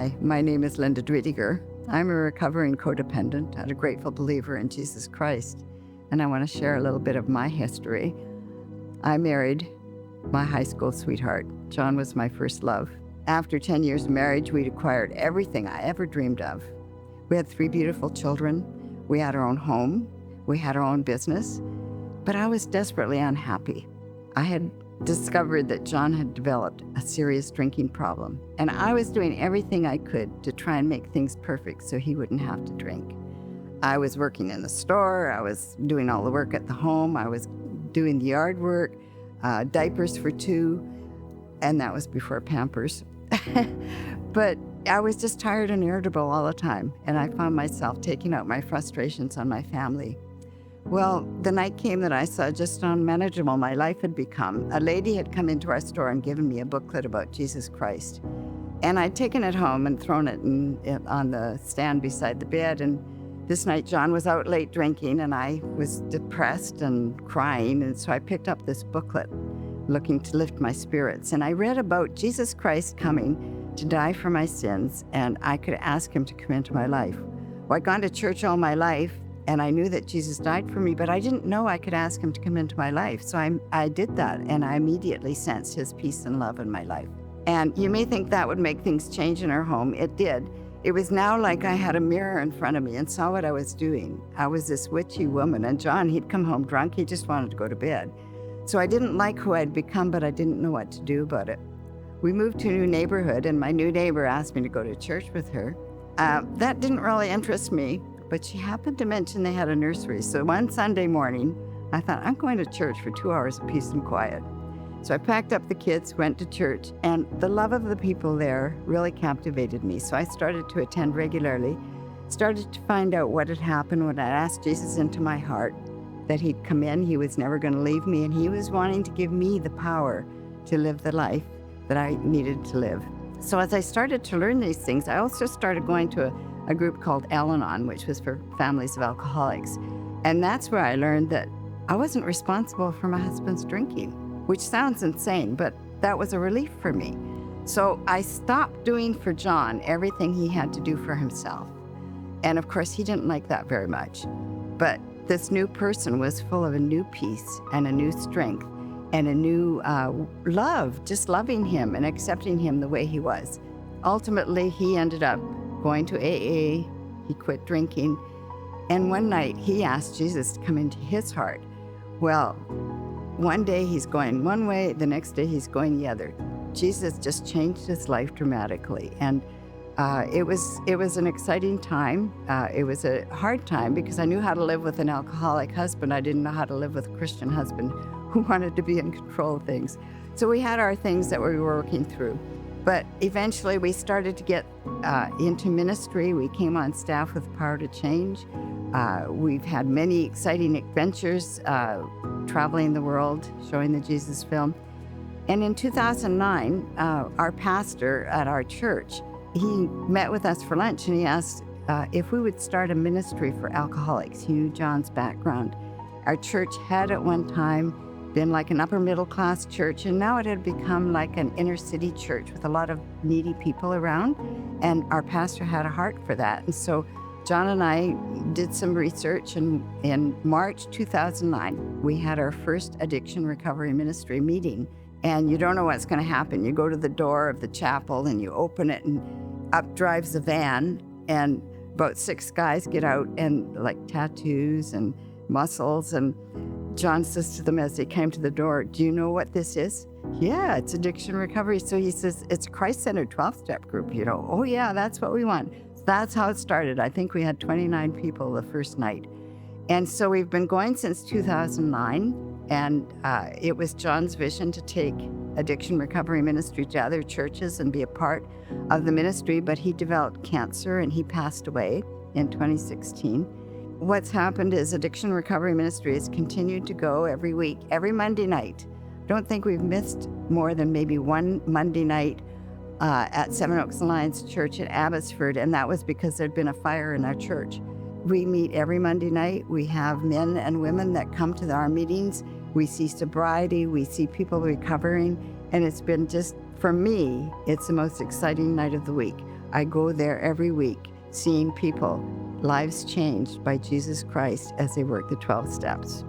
Hi, my name is Linda Drediger. I'm a recovering codependent and a grateful believer in Jesus Christ, and I want to share a little bit of my history. I married my high school sweetheart. John was my first love. After 10 years of marriage, we'd acquired everything I ever dreamed of. We had 3 beautiful children. We had our own home. We had our own business. But I was desperately unhappy. I had discovered that John had developed a serious drinking problem, and I was doing everything I could to try and make things perfect so he wouldn't have to drink. I was working in the store. I was doing all the work at the home. I was doing the yard work, diapers for 2, and that was before Pampers. But I was just tired and irritable all the time, and I found myself taking out my frustrations on my family. Well, the night came that I saw just how unmanageable my life had become. A lady had come into our store and given me a booklet about Jesus Christ. And I'd taken it home and thrown it on the stand beside the bed. And this night, John was out late drinking, and I was depressed and crying. And so I picked up this booklet, looking to lift my spirits. And I read about Jesus Christ coming to die for my sins, and I could ask him to come into my life. Well, I'd gone to church all my life, and I knew that Jesus died for me, but I didn't know I could ask him to come into my life. So I did that, and I immediately sensed his peace and love in my life. And you may think that would make things change in our home. It did. It was now like I had a mirror in front of me and saw what I was doing. I was this witchy woman, and John, he'd come home drunk. He just wanted to go to bed. So I didn't like who I'd become, but I didn't know what to do about it. We moved to a new neighborhood, and my new neighbor asked me to go to church with her. That didn't really interest me, but she happened to mention they had a nursery. So one Sunday morning, I thought, I'm going to church for 2 hours of peace and quiet. So I packed up the kids, went to church, and the love of the people there really captivated me. So I started to attend regularly, started to find out what had happened when I asked Jesus into my heart, that he'd come in, he was never going to leave me, and he was wanting to give me the power to live the life that I needed to live. So as I started to learn these things, I also started going to a group called Al-Anon, which was for families of alcoholics. And that's where I learned that I wasn't responsible for my husband's drinking, which sounds insane, but that was a relief for me. So I stopped doing for John everything he had to do for himself. And of course, he didn't like that very much. But this new person was full of a new peace and a new strength and a new love, just loving him and accepting him the way he was. Ultimately, he ended up going to AA, he quit drinking, and one night he asked Jesus to come into his heart. Well, one day he's going one way, the next day he's going the other. Jesus just changed his life dramatically, and it was an exciting time. It was a hard time because I knew how to live with an alcoholic husband. I didn't know how to live with a Christian husband who wanted to be in control of things. So we had our things that we were working through. But eventually we started to get into ministry. We came on staff with Power to Change. We've had many exciting adventures, traveling the world, showing the Jesus film. And in 2009, our pastor at our church, he met with us for lunch, and he asked if we would start a ministry for alcoholics. He knew John's background. Our church had at one time been like an upper middle class church, and now it had become like an inner city church with a lot of needy people around, and our pastor had a heart for that. And so John and I did some research, and in March 2009 we had our first addiction recovery ministry meeting. And you don't know what's going to happen. You go to the door of the chapel and you open it, and up drives a van, and about 6 guys get out, and like tattoos and muscles. And John says to them as they came to the door, do you know what this is? Yeah, it's addiction recovery. So he says, it's a Christ-centered 12-step group, Oh yeah, that's what we want. So that's how it started. I think we had 29 people the first night. And so we've been going since 2009. And it was John's vision to take addiction recovery ministry to other churches and be a part of the ministry, but he developed cancer and he passed away in 2016. What's happened is addiction recovery ministry has continued to go every week, every Monday night. Don't think we've missed more than maybe one Monday night at Seven Oaks Alliance Church at Abbotsford, and that was because there'd been a fire in our church. We meet every Monday night. We have men and women that come to our meetings. We see sobriety, we see people recovering, and it's been just, for me, it's the most exciting night of the week. I go there every week, seeing people, lives changed by Jesus Christ as they work the 12 steps.